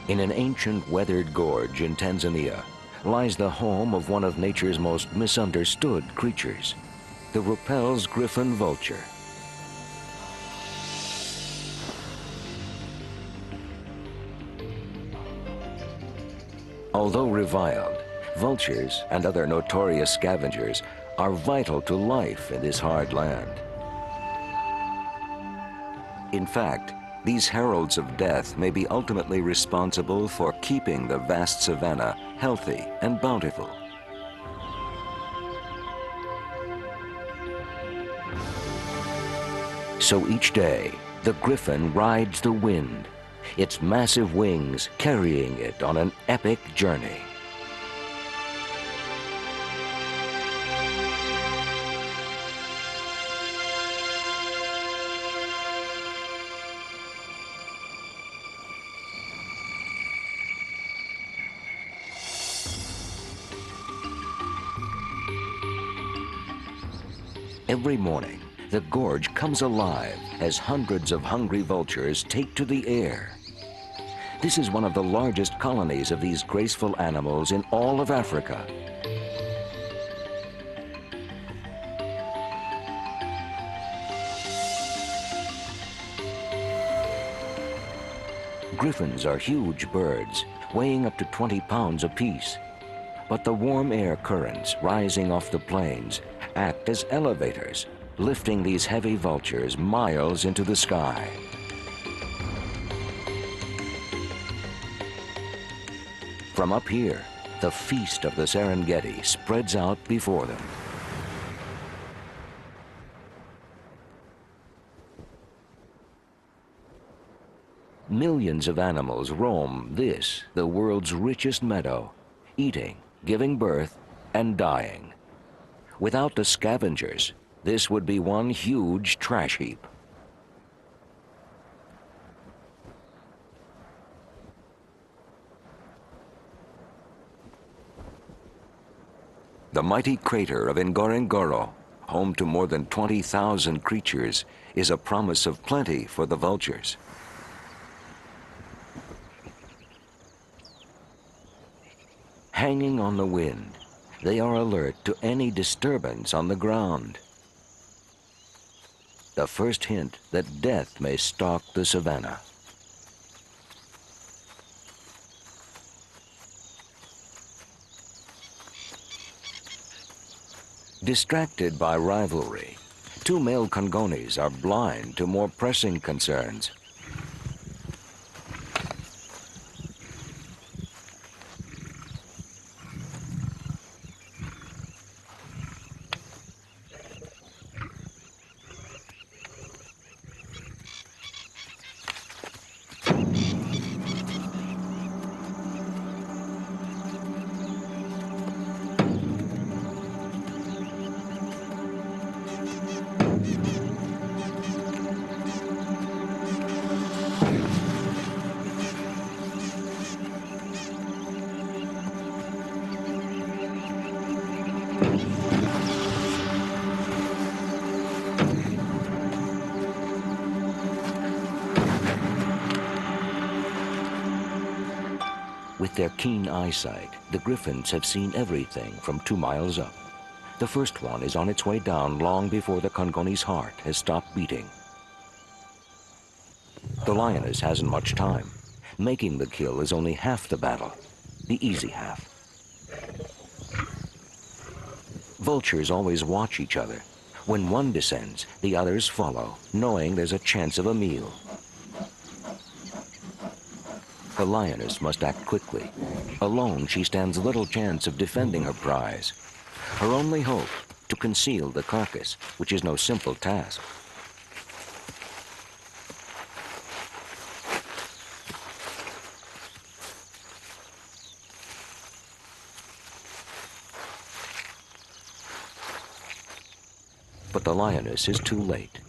In an ancient weathered gorge in Tanzania lies the home of one of nature's most misunderstood creatures, the Rappel's griffon vulture. Although reviled, vultures and other notorious scavengers are vital to life in this hard land. In fact, these heralds of death may be ultimately responsible for keeping the vast savanna healthy and bountiful. So each day, the griffon rides the wind, its massive wings carrying it on an epic journey. Every morning, the gorge comes alive as hundreds of hungry vultures take to the air. This is one of the largest colonies of these graceful animals in all of Africa. Griffons are huge birds, weighing up to 20 pounds apiece. But the warm air currents rising off the plains act as elevators, lifting these heavy vultures miles into the sky. From up here, the feast of the Serengeti spreads out before them. Millions of animals roam this, the world's richest meadow, eating, giving birth, and dying. Without the scavengers, this would be one huge trash heap. The mighty crater of Ngorongoro, home to more than 20,000 creatures, is a promise of plenty for the vultures. Hanging on the wind, they are alert to any disturbance on the ground. The first hint that death may stalk the savanna. Distracted by rivalry, two male Congonis are blind to more pressing concerns. With their keen eyesight, the griffons have seen everything from 2 miles up. The first one is on its way down long before the Congoni's heart has stopped beating. The lioness hasn't much time. Making the kill is only half the battle, the easy half. Vultures always watch each other. When one descends, the others follow, knowing there's a chance of a meal. The lioness must act quickly. Alone, she stands little chance of defending her prize. Her only hope, to conceal the carcass, which is no simple task. But the lioness is too late.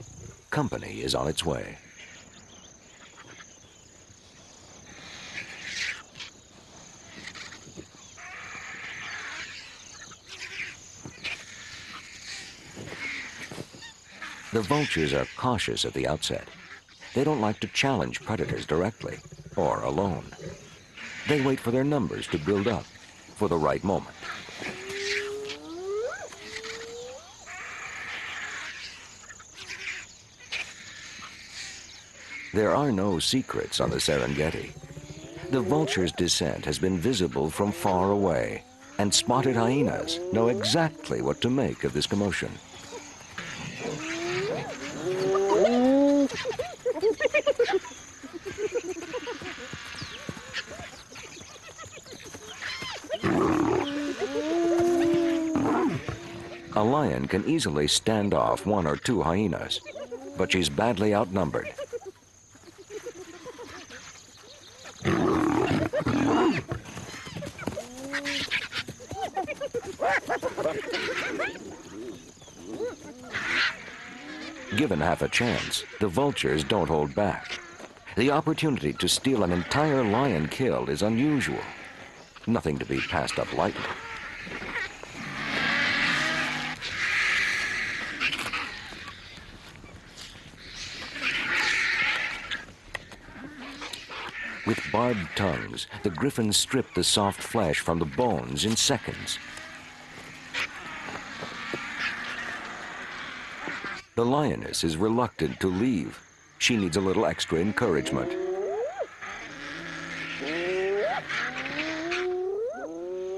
Company is on its way. The vultures are cautious at the outset. They don't like to challenge predators directly or alone. They wait for their numbers to build up, for the right moment. There are no secrets on the Serengeti. The vulture's descent has been visible from far away, and spotted hyenas know exactly what to make of this commotion. A lion can easily stand off 1 or 2 hyenas, but she's badly outnumbered. Given half a chance, the vultures don't hold back. The opportunity to steal an entire lion kill is unusual, nothing to be passed up lightly. With barbed tongues, the griffins strip the soft flesh from the bones in seconds. The lioness is reluctant to leave. She needs a little extra encouragement.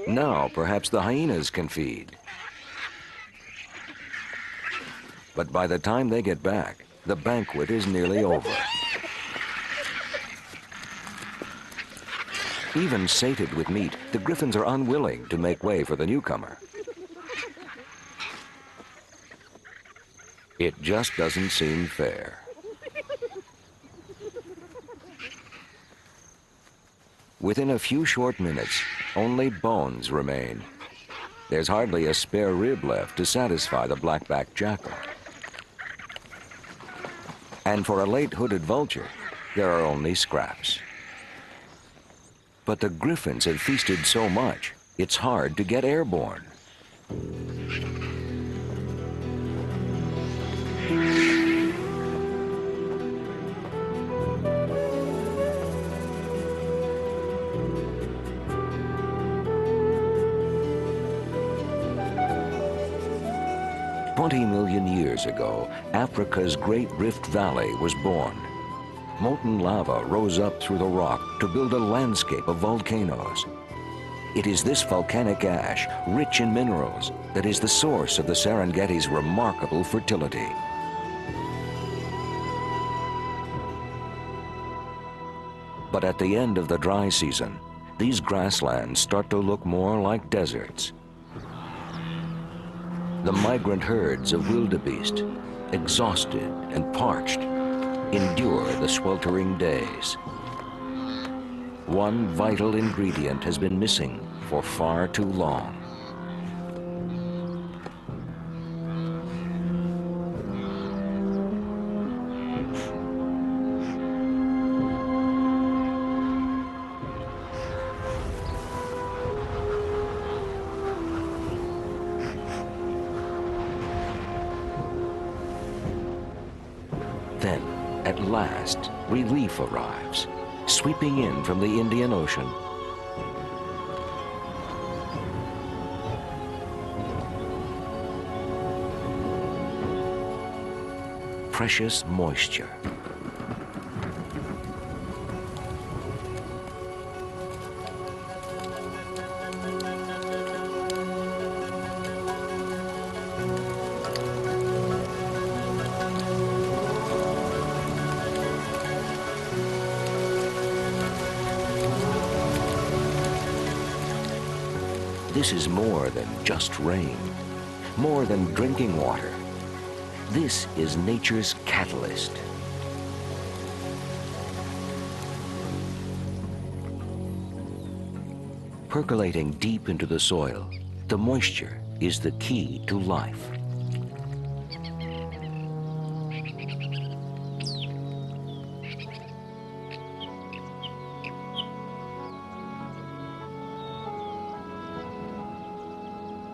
Now, perhaps the hyenas can feed. But by the time they get back, the banquet is nearly over. Even sated with meat, the griffins are unwilling to make way for the newcomer. It just doesn't seem fair. Within a few short minutes, only bones remain. There's hardly a spare rib left to satisfy the black-backed jackal. And for a late hooded vulture, there are only scraps. But the griffins have feasted so much, it's hard to get airborne. "20 million years ago, Africa's Great Rift Valley was born. Molten lava rose up through the rock to build a landscape of volcanoes. It is this volcanic ash, rich in minerals, that is the source of the Serengeti's remarkable fertility. But at the end of the dry season, these grasslands start to look more like deserts. The migrant herds of wildebeest, exhausted and parched, endure the sweltering days. One vital ingredient has been missing for far too long. Then, at last, relief arrives, sweeping in from the Indian Ocean. Precious moisture. This is more than just rain, more than drinking water. This is nature's catalyst. Percolating deep into the soil, the moisture is the key to life.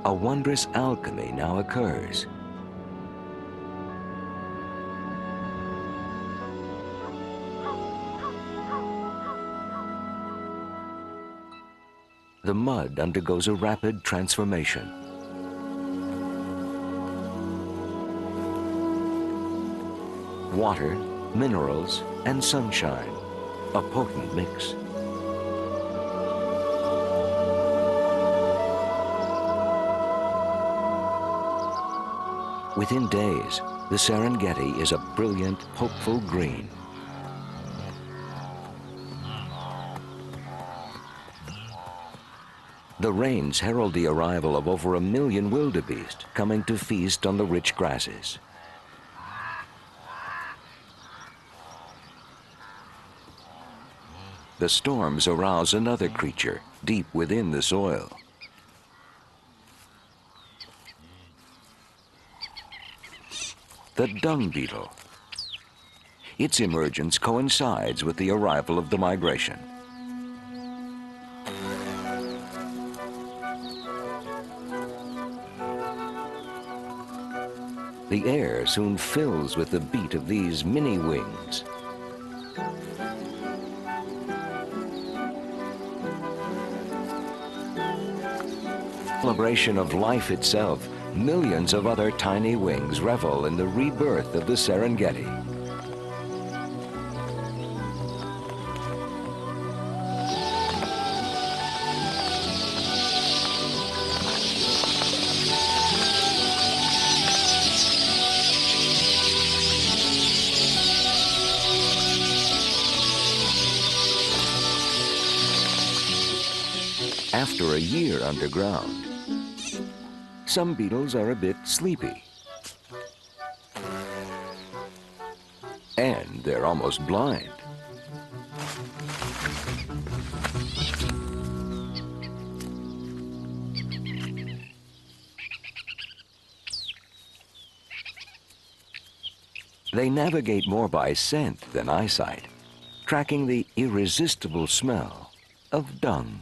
A wondrous alchemy now occurs. the mud undergoes a rapid transformation. Water, minerals, and sunshine, a potent mix. Within days, the Serengeti is a brilliant, hopeful green. The rains herald the arrival of over 1 million wildebeest coming to feast on the rich grasses. The storms arouse another creature deep within the soil. The dung beetle. Its emergence coincides with the arrival of the migration. The air soon fills with the beat of these mini wings. Celebration of life itself, millions of other tiny wings revel in the rebirth of the Serengeti. After a year underground, some beetles are a bit sleepy. And they're almost blind. They navigate more by scent than eyesight, tracking the irresistible smell of dung.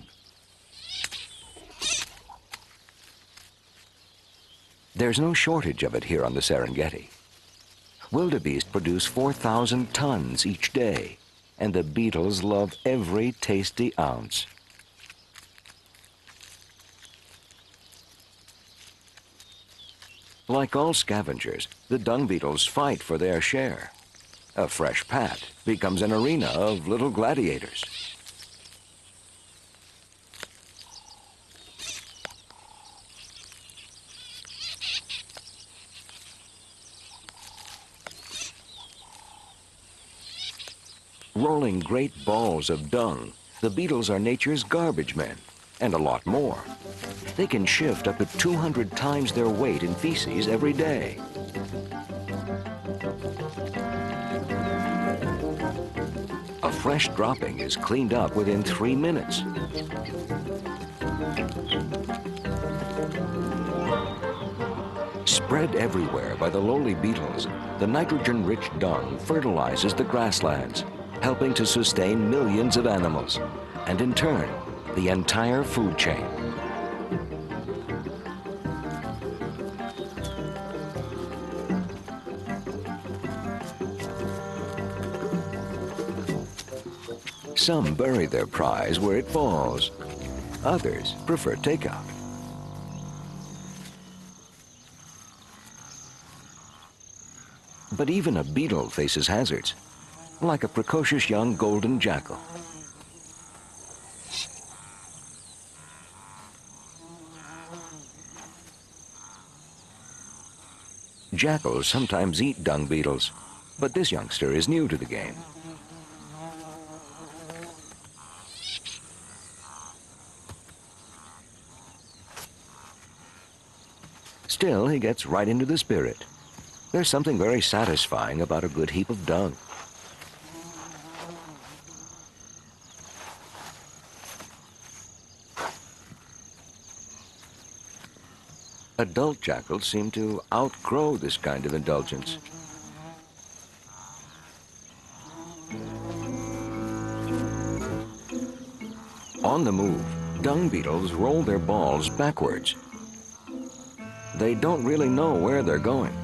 There's no shortage of it here on the Serengeti. Wildebeest produce 4,000 tons each day, and the beetles love every tasty ounce. Like all scavengers, the dung beetles fight for their share. A fresh pat becomes an arena of little gladiators. Rolling great balls of dung, the beetles are nature's garbage men, and a lot more. They can shift up to 200 times their weight in feces every day. A fresh dropping is cleaned up within 3 minutes. Spread everywhere by the lowly beetles, the nitrogen-rich dung fertilizes the grasslands, helping to sustain millions of animals, and in turn, the entire food chain. Some bury their prize where it falls. Others prefer takeout. But even a beetle faces hazards, like a precocious young golden jackal. Jackals sometimes eat dung beetles, but this youngster is new to the game. Still, he gets right into the spirit. There's something very satisfying about a good heap of dung. Adult jackals seem to outgrow this kind of indulgence. On the move, dung beetles roll their balls backwards. They don't really know where they're going.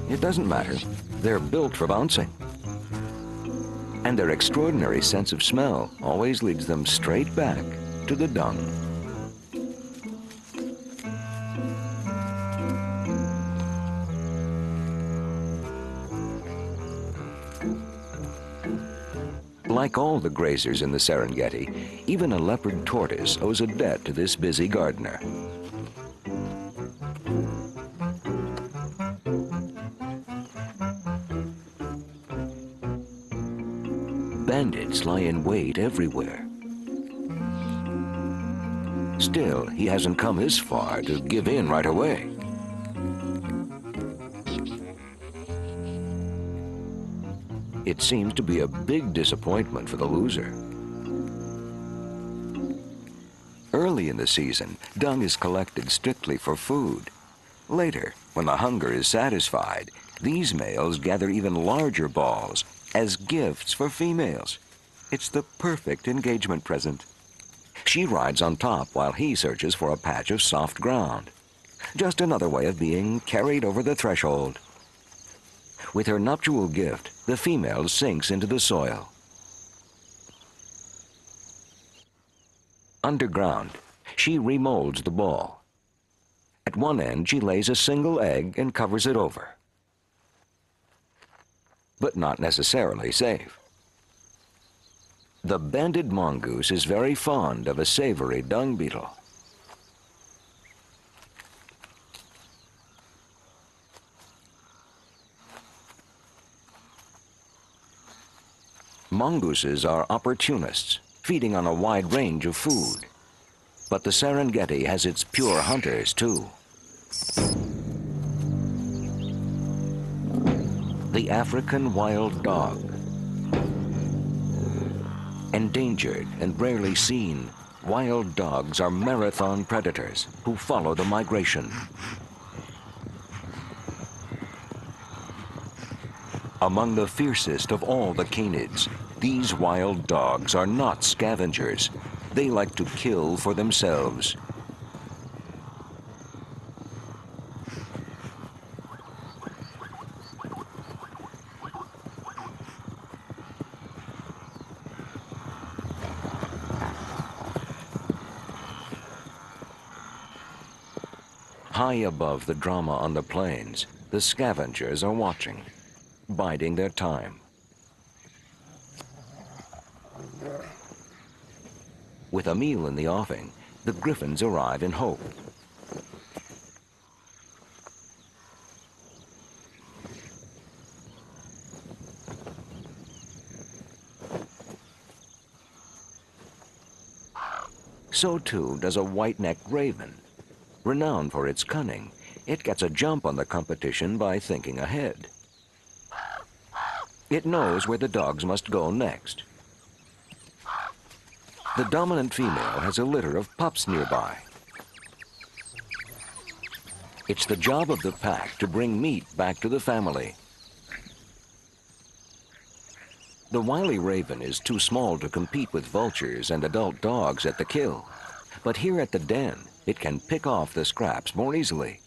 It doesn't matter. They're built for bouncing. And their extraordinary sense of smell always leads them straight back to the dung. Like all the grazers in the Serengeti, even a leopard tortoise owes a debt to this busy gardener. Bandits lie in wait everywhere. Still, he hasn't come this far to give in right away. It seems to be a big disappointment for the loser. Early in the season, dung is collected strictly for food. Later, when the hunger is satisfied, these males gather even larger balls as gifts for females. It's the perfect engagement present. She rides on top while he searches for a patch of soft ground. Just another way of being carried over the threshold. With her nuptial gift, the female sinks into the soil. Underground, she remolds the ball. At one end, she lays a single egg and covers it over. But not necessarily safe. The banded mongoose is very fond of a savory dung beetle. Mongooses are opportunists, feeding on a wide range of food. But the Serengeti has its pure hunters, too. The African wild dog. Endangered and rarely seen, wild dogs are marathon predators who follow the migration. Among the fiercest of all the canids, these wild dogs are not scavengers. They like to kill for themselves. High above the drama on the plains, the scavengers are watching, biding their time. With a meal in the offing, the griffins arrive in hope. So too does a white-necked raven. Renowned for its cunning, it gets a jump on the competition by thinking ahead. It knows where the dogs must go next. The dominant female has a litter of pups nearby. It's the job of the pack to bring meat back to the family. The wily raven is too small to compete with vultures and adult dogs at the kill. But here at the den, it can pick off the scraps more easily.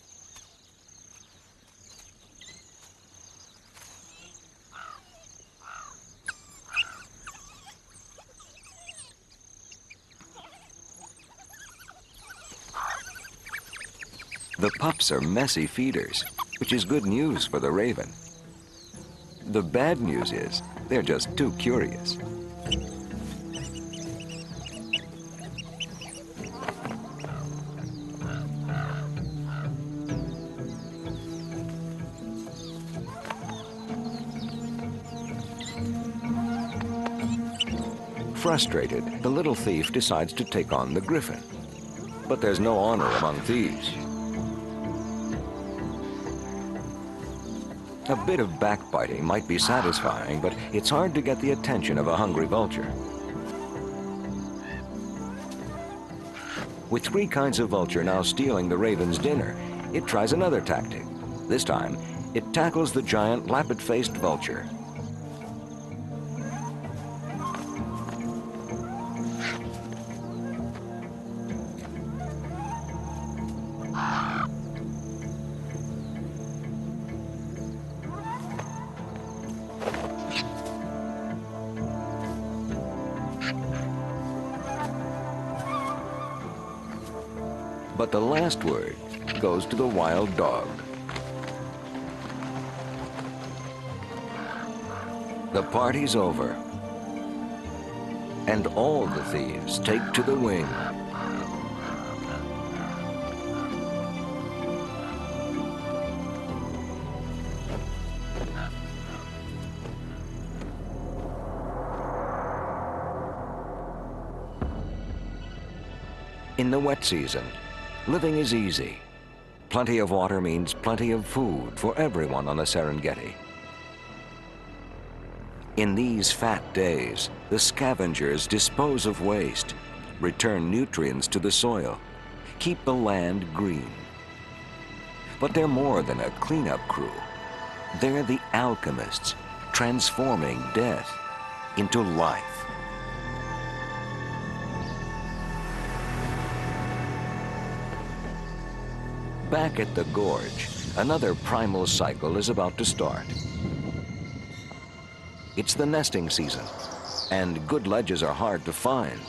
The pups are messy feeders, which is good news for the raven. The bad news is, they're just too curious. Frustrated, the little thief decides to take on the griffin. But there's no honor among thieves. A bit of backbiting might be satisfying, but it's hard to get the attention of a hungry vulture. With 3 kinds of vulture now stealing the raven's dinner, it tries another tactic. This time, it tackles the giant lappet-faced vulture. But the last word goes to the wild dog. The party's over, and all the thieves take to the wing. In the wet season, living is easy. Plenty of water means plenty of food for everyone on the Serengeti. In these fat days, the scavengers dispose of waste, return nutrients to the soil, keep the land green. But they're more than a cleanup crew. They're the alchemists, transforming death into life. Back at the gorge, another primal cycle is about to start. It's the nesting season, and good ledges are hard to find.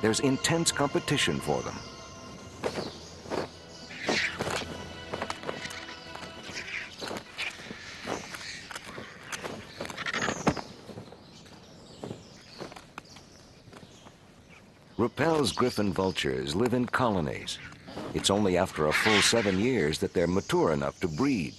There's intense competition for them. Rappel's griffon vultures live in colonies. It's only after a full 7 years that they're mature enough to breed.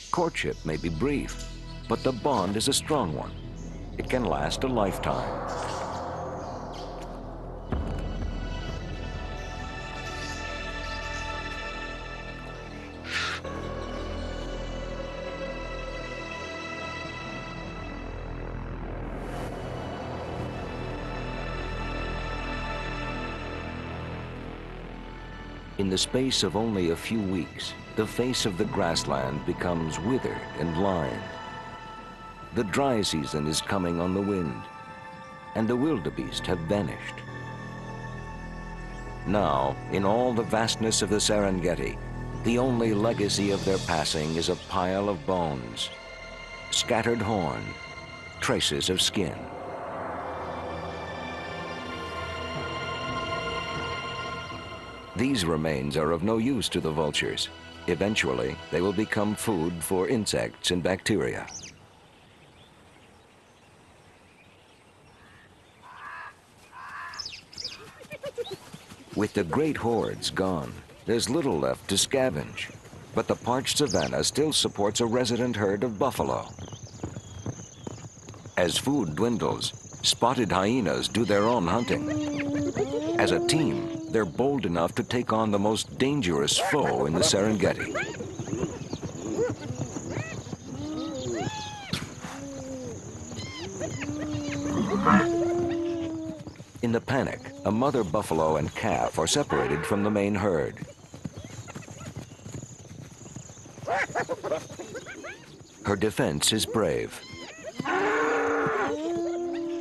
Courtship may be brief, but the bond is a strong one. It can last a lifetime. In the space of only a few weeks, the face of the grassland becomes withered and lined. The dry season is coming on the wind, and the wildebeest have vanished. Now, in all the vastness of the Serengeti, the only legacy of their passing is a pile of bones, scattered horn, traces of skin. These remains are of no use to the vultures. Eventually, they will become food for insects and bacteria. With the great hordes gone, there's little left to scavenge. But the parched savanna still supports a resident herd of buffalo. As food dwindles, spotted hyenas do their own hunting. As a team, they're bold enough to take on the most dangerous foe in the Serengeti. In the panic, a mother buffalo and calf are separated from the main herd. Her defense is brave.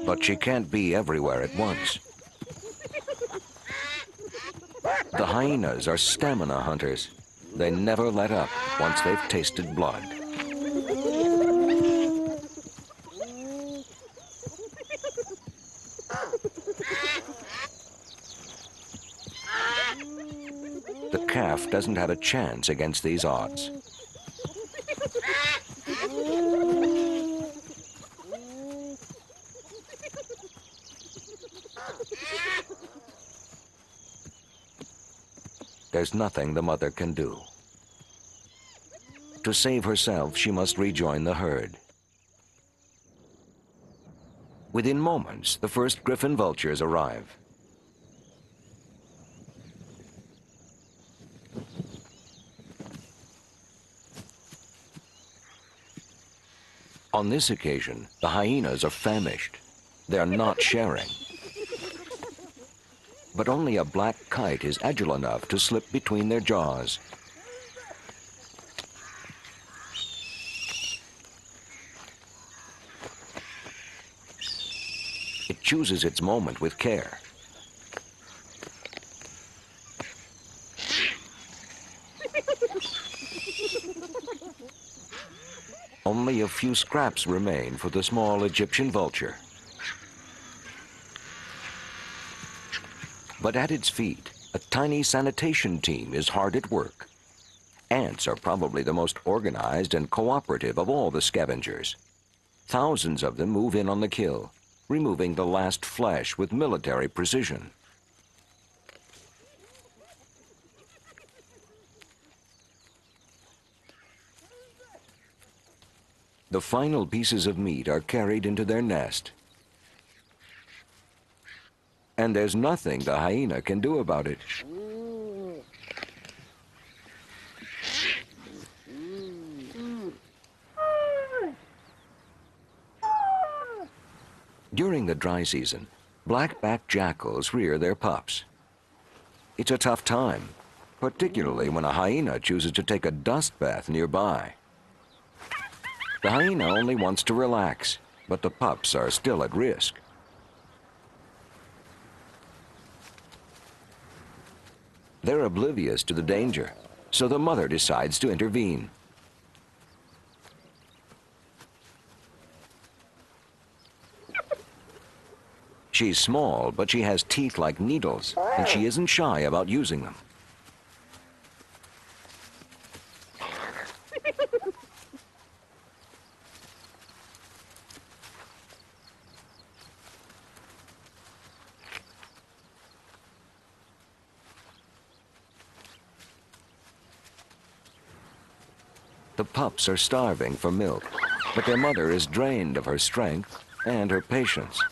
But she can't be everywhere at once. The hyenas are stamina hunters. They never let up once they've tasted blood. The calf doesn't have a chance against these odds. There's nothing the mother can do. To save herself, she must rejoin the herd. Within moments, the first griffon vultures arrive. On this occasion, the hyenas are famished. They're not sharing. But only a black kite is agile enough to slip between their jaws. It chooses its moment with care. Only a few scraps remain for the small Egyptian vulture. But at its feet, a tiny sanitation team is hard at work. Ants are probably the most organized and cooperative of all the scavengers. Thousands of them move in on the kill, removing the last flesh with military precision. The final pieces of meat are carried into their nest. And there's nothing the hyena can do about it. During the dry season, black-backed jackals rear their pups. It's a tough time, particularly when a hyena chooses to take a dust bath nearby. The hyena only wants to relax, but the pups are still at risk. They're oblivious to the danger, so the mother decides to intervene. She's small, but she has teeth like needles, and she isn't shy about using them. The pups are starving for milk, but their mother is drained of her strength and her patience.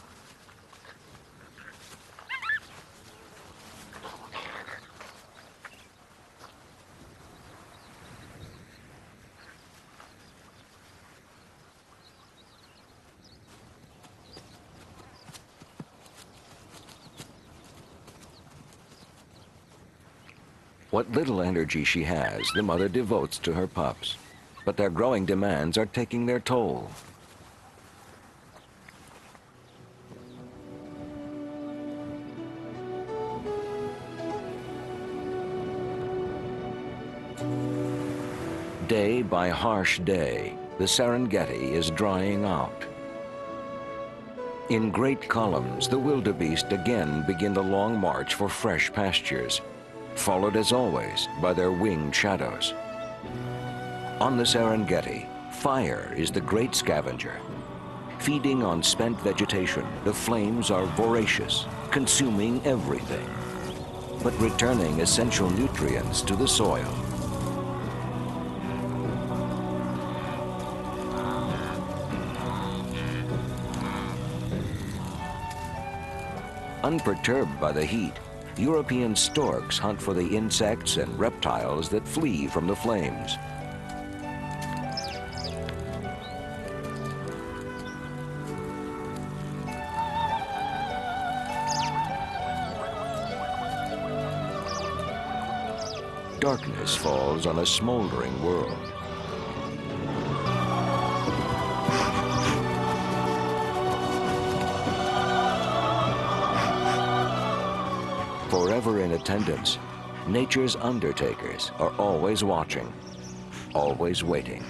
What little energy she has, the mother devotes to her pups. But their growing demands are taking their toll. Day by harsh day, the Serengeti is drying out. In great columns, the wildebeest again begin the long march for fresh pastures, followed as always by their winged shadows. On the Serengeti, fire is the great scavenger. Feeding on spent vegetation, the flames are voracious, consuming everything, but returning essential nutrients to the soil. Unperturbed by the heat, European storks hunt for the insects and reptiles that flee from the flames. Darkness falls on a smoldering world. Forever in attendance, nature's undertakers are always watching, always waiting.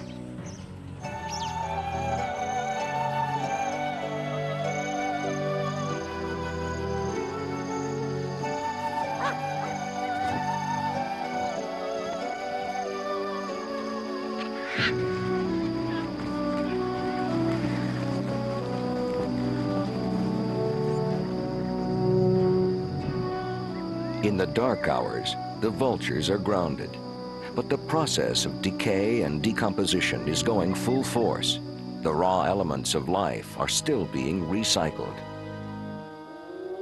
In the dark hours, the vultures are grounded, but the process of decay and decomposition is going full force. The raw elements of life are still being recycled.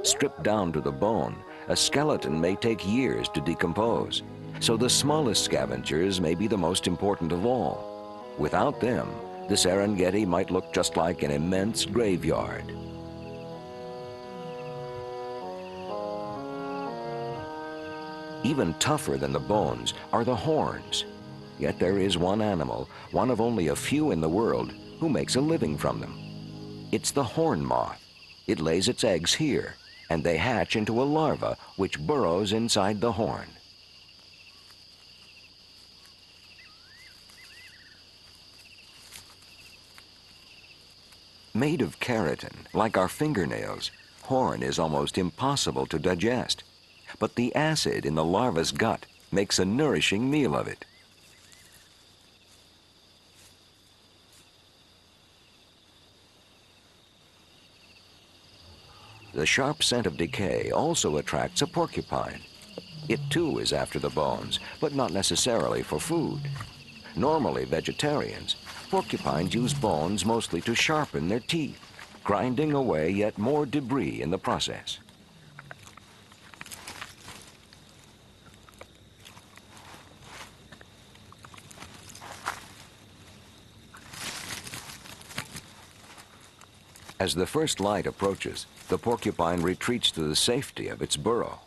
Stripped down to the bone, a skeleton may take years to decompose, so the smallest scavengers may be the most important of all. Without them, the Serengeti might look just like an immense graveyard. Even tougher than the bones are the horns. Yet there is one animal, one of only a few in the world, who makes a living from them. It's the horn moth. It lays its eggs here, and they hatch into a larva which burrows inside the horn. Made of keratin, like our fingernails, horn is almost impossible to digest. But the acid in the larva's gut makes a nourishing meal of it. The sharp scent of decay also attracts a porcupine. It too is after the bones, but not necessarily for food. Normally vegetarians, porcupines use bones mostly to sharpen their teeth, grinding away yet more debris in the process. As the first light approaches, the porcupine retreats to the safety of its burrow.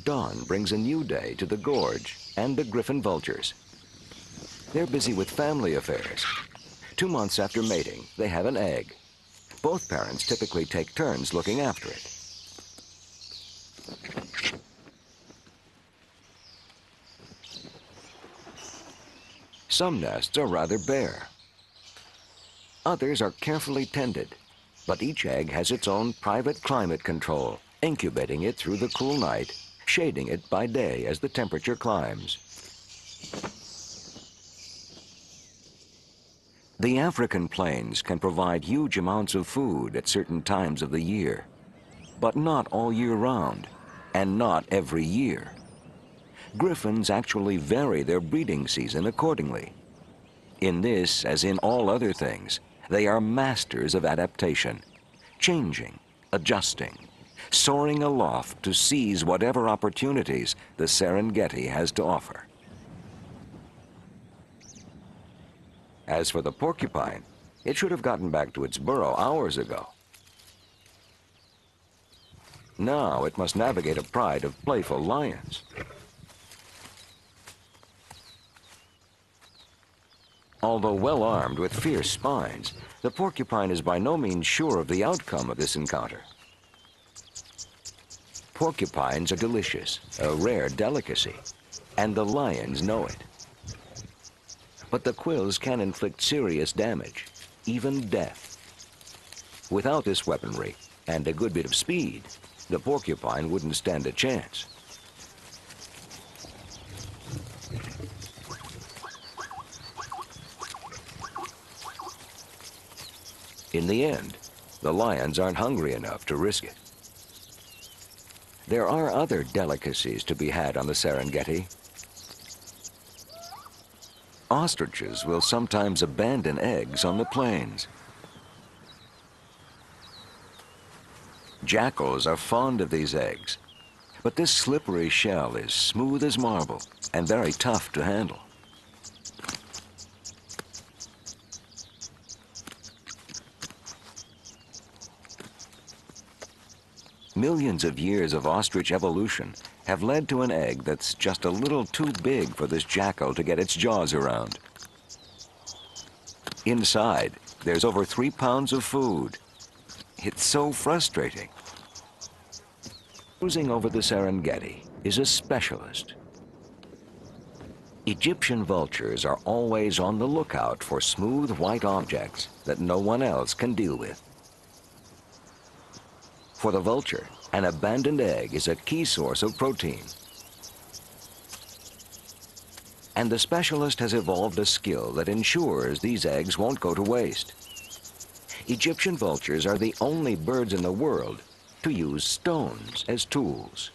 Dawn brings a new day to the gorge and the griffin vultures. They're busy with family affairs. 2 months after mating, they have an egg. Both parents typically take turns looking after it. Some nests are rather bare. Others are carefully tended, but each egg has its own private climate control, incubating it through the cool night, shading it by day as the temperature climbs. The African plains can provide huge amounts of food at certain times of the year, but not all year round, and not every year. Griffins actually vary their breeding season accordingly. In this, as in all other things, they are masters of adaptation, changing, adjusting, soaring aloft to seize whatever opportunities the Serengeti has to offer. As for the porcupine, it should have gotten back to its burrow hours ago. Now it must navigate a pride of playful lions. Although well armed with fierce spines, the porcupine is by no means sure of the outcome of this encounter. Porcupines are delicious, a rare delicacy, and the lions know it. But the quills can inflict serious damage, even death. Without this weaponry and a good bit of speed, the porcupine wouldn't stand a chance. In the end, the lions aren't hungry enough to risk it. There are other delicacies to be had on the Serengeti. Ostriches will sometimes abandon eggs on the plains. Jackals are fond of these eggs, but this slippery shell is smooth as marble and very tough to handle. Millions of years of ostrich evolution have led to an egg that's just a little too big for this jackal to get its jaws around. Inside, there's over 3 pounds of food. It's so frustrating. Cruising over the Serengeti is a specialist. Egyptian vultures are always on the lookout for smooth white objects that no one else can deal with. For the vulture, an abandoned egg is a key source of protein. And the specialist has evolved a skill that ensures these eggs won't go to waste. Egyptian vultures are the only birds in the world to use stones as tools.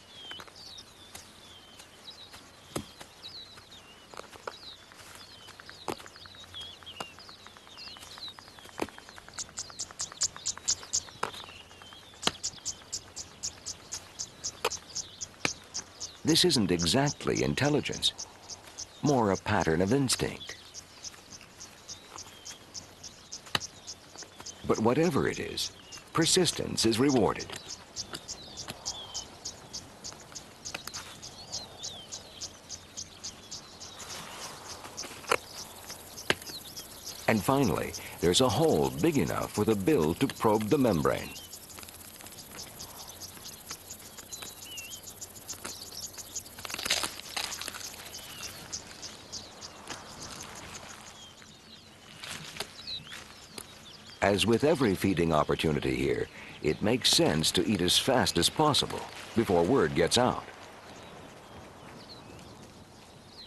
This isn't exactly intelligence, more a pattern of instinct. But whatever it is, persistence is rewarded. And finally, there's a hole big enough for the bill to probe the membrane. As with every feeding opportunity here, it makes sense to eat as fast as possible before word gets out.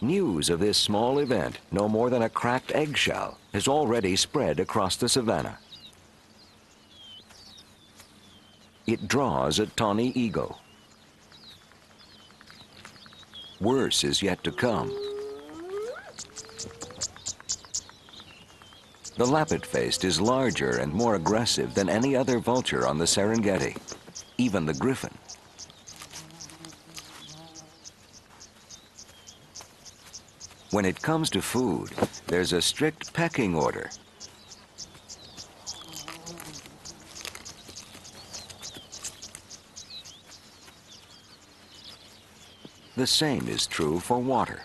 News of this small event, no more than a cracked eggshell, has already spread across the savannah. It draws a tawny eagle. Worse is yet to come. The lappet-faced is larger and more aggressive than any other vulture on the Serengeti, even the griffon. When it comes to food, there's a strict pecking order. The same is true for water.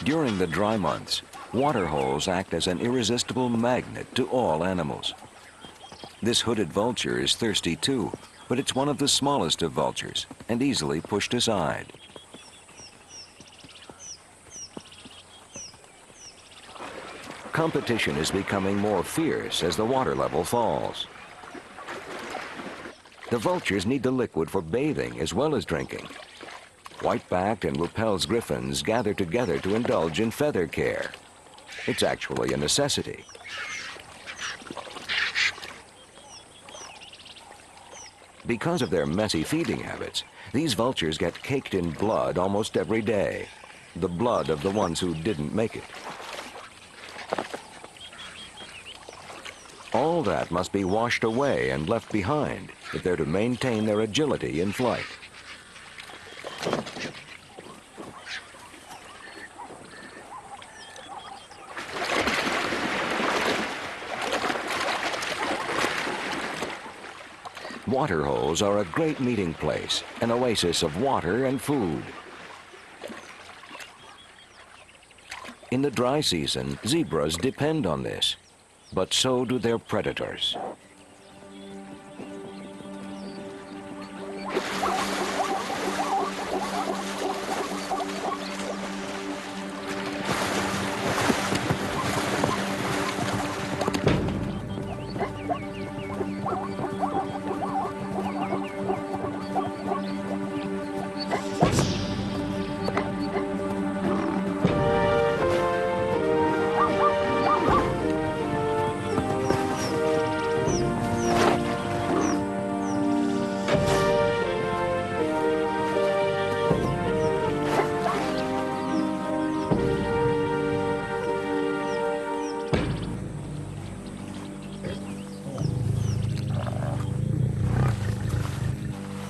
During the dry months, water holes act as an irresistible magnet to all animals. This hooded vulture is thirsty too, but it's one of the smallest of vultures and easily pushed aside. Competition is becoming more fierce as the water level falls. The vultures need the liquid for bathing as well as drinking. White-backed and Ruppell's griffons gather together to indulge in feather care. It's actually a necessity. Because of their messy feeding habits, these vultures get caked in blood almost every day. The blood of the ones who didn't make it. All that must be washed away and left behind if they're to maintain their agility in flight. Water holes are a great meeting place, an oasis of water and food. In the dry season, zebras depend on this, but so do their predators.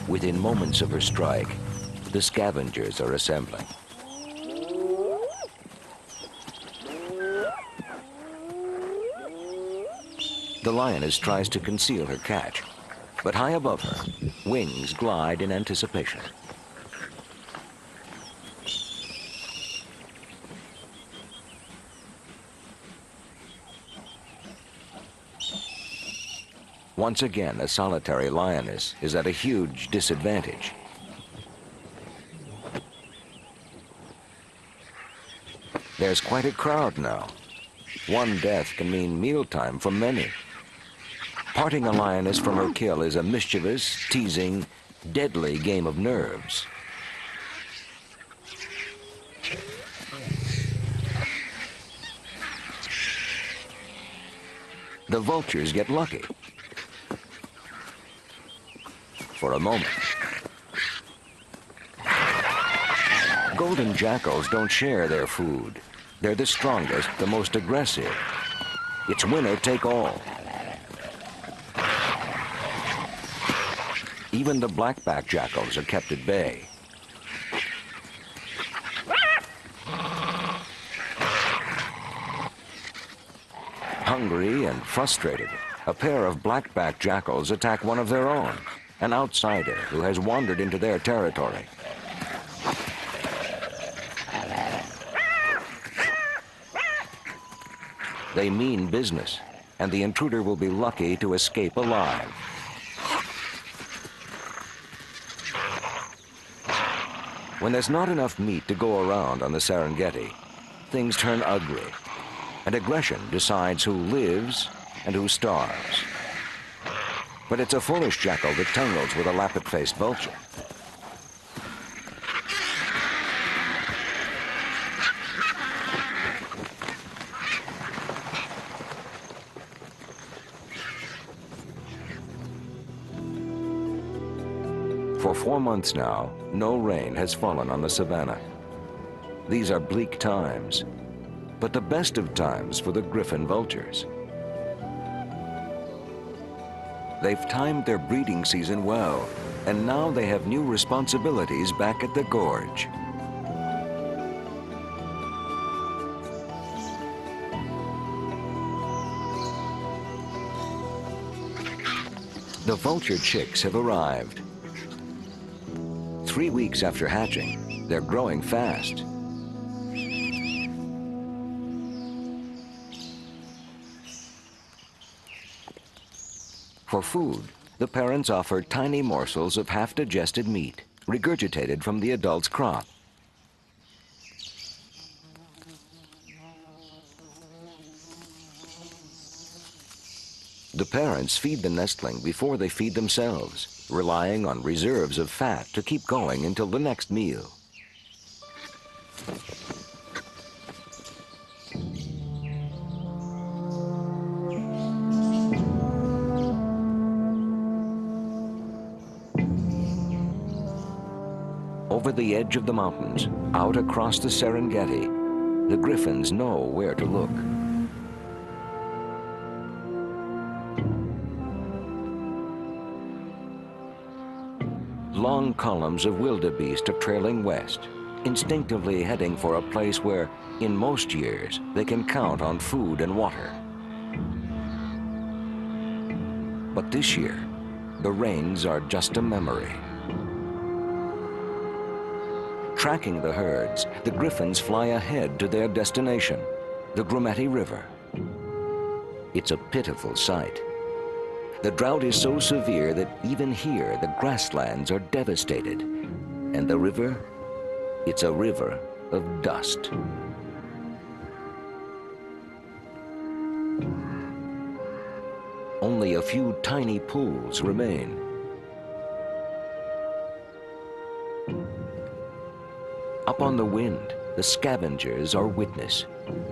Within moments of her strike, the scavengers are assembling. The lioness tries to conceal her catch, but high above her, wings glide in anticipation. Once again, a solitary lioness is at a huge disadvantage. There's quite a crowd now. One death can mean mealtime for many. Parting a lioness from her kill is a mischievous, teasing, deadly game of nerves. The vultures get lucky. For a moment. Golden jackals don't share their food. They're the strongest, the most aggressive. It's winner take all. Even the black-backed jackals are kept at bay. Hungry and frustrated, a pair of black-backed jackals attack one of their own, an outsider who has wandered into their territory. They mean business, and the intruder will be lucky to escape alive. When there's not enough meat to go around on the Serengeti, things turn ugly, and aggression decides who lives and who starves. But it's a foolish jackal that tangles with a lappet-faced vulture. For 4 months now, no rain has fallen on the savannah. These are bleak times, but the best of times for the griffon vultures. They've timed their breeding season well, and now they have new responsibilities back at the gorge. The vulture chicks have arrived. 3 weeks after hatching, they're growing fast. For food, the parents offer tiny morsels of half-digested meat, regurgitated from the adult's crop. The parents feed the nestling before they feed themselves, relying on reserves of fat to keep going until the next meal. Over the edge of the mountains, out across the Serengeti, the griffons know where to look. Long columns of wildebeest are trailing west, instinctively heading for a place where, in most years, they can count on food and water. But this year, the rains are just a memory. Tracking the herds, the griffons fly ahead to their destination, the Grumeti River. It's a pitiful sight. The drought is so severe that even here the grasslands are devastated. And the river, it's a river of dust. Only a few tiny pools remain. Up on the wind, the scavengers are witness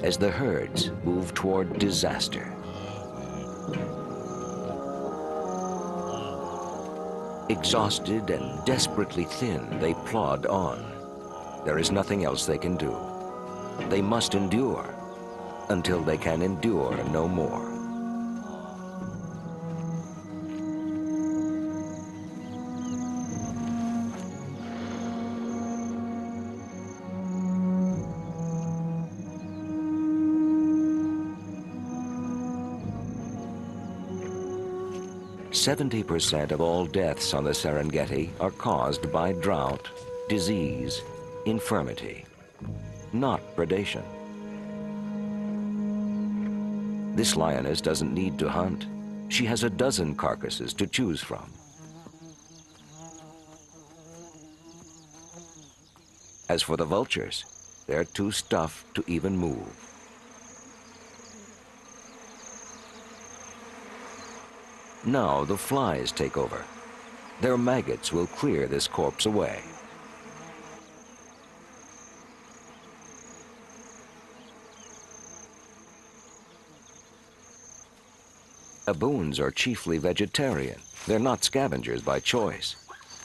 as the herds move toward disaster. Exhausted and desperately thin, they plod on. There is nothing else they can do. They must endure until they can endure no more. "70% of all deaths on the Serengeti are caused by drought, disease, infirmity, not predation." This lioness doesn't need to hunt. She has a dozen carcasses to choose from. As for the vultures, they're too stuffed to even move. Now the flies take over. Their maggots will clear this corpse away. Baboons are chiefly vegetarian. They're not scavengers by choice.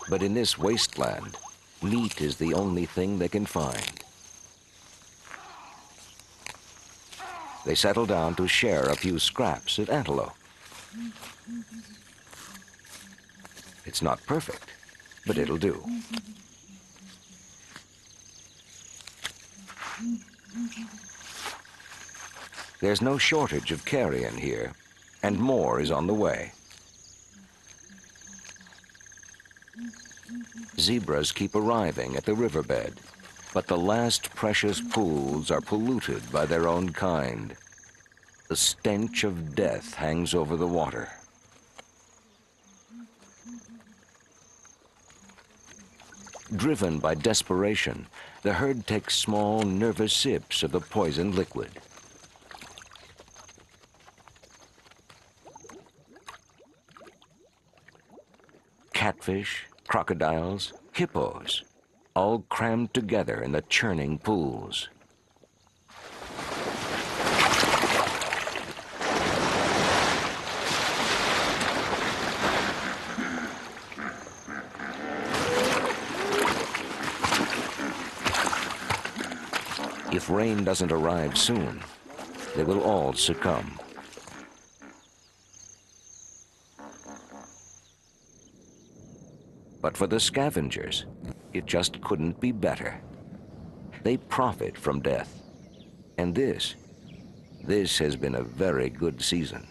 But in this wasteland, meat is the only thing they can find. They settle down to share a few scraps of antelope. It's not perfect, but it'll do. There's no shortage of carrion here, and more is on the way. Zebras keep arriving at the riverbed, but the last precious pools are polluted by their own kind. The stench of death hangs over the water. Driven by desperation, the herd takes small, nervous sips of the poisoned liquid. Catfish, crocodiles, hippos, all crammed together in the churning pools. If rain doesn't arrive soon, they will all succumb. But for the scavengers, it just couldn't be better. They profit from death. And this has been a very good season.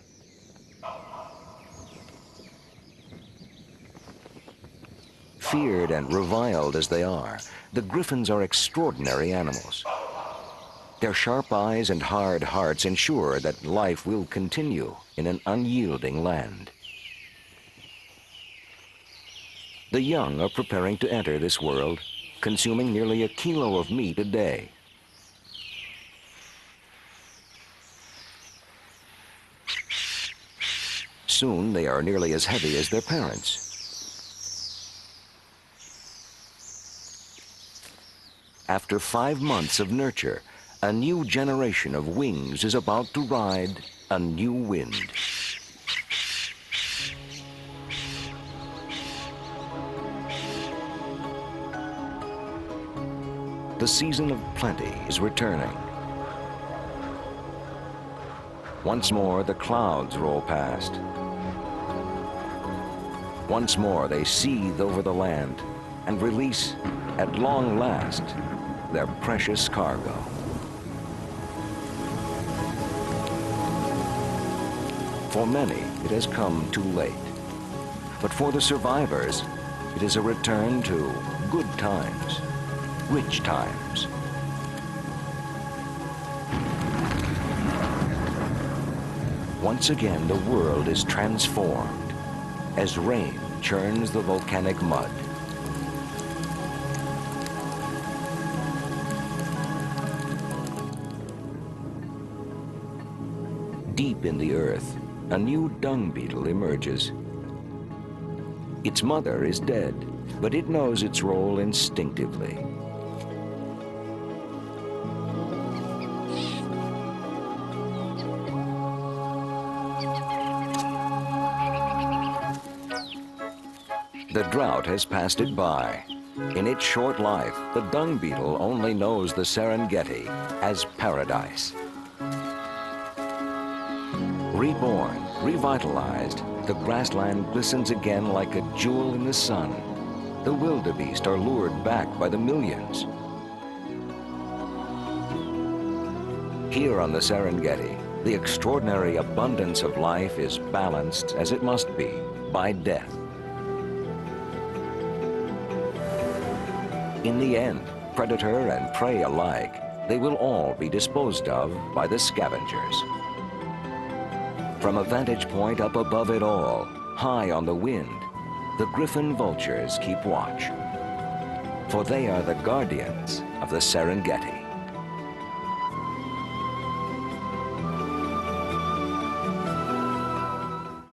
Feared and reviled as they are, the griffins are extraordinary animals. Their sharp eyes and hard hearts ensure that life will continue in an unyielding land. The young are preparing to enter this world, consuming nearly 1 kilo of meat a day. Soon they are nearly as heavy as their parents. After 5 months of nurture, a new generation of wings is about to ride a new wind. The season of plenty is returning. Once more, the clouds roll past. Once more, they seethe over the land and release, at long last, their precious cargo. For many, it has come too late. But for the survivors, it is a return to good times, rich times. Once again, the world is transformed as rain churns the volcanic mud. Deep in the earth, a new dung beetle emerges. Its mother is dead, but it knows its role instinctively. The drought has passed it by. In its short life, the dung beetle only knows the Serengeti as paradise. Reborn, revitalized, the grassland glistens again like a jewel in the sun. The wildebeest are lured back by the millions. Here on the Serengeti, the extraordinary abundance of life is balanced, as it must be, by death. In the end, predator and prey alike, they will all be disposed of by the scavengers. From a vantage point up above it all, high on the wind, the griffin vultures keep watch. For they are the guardians of the Serengeti.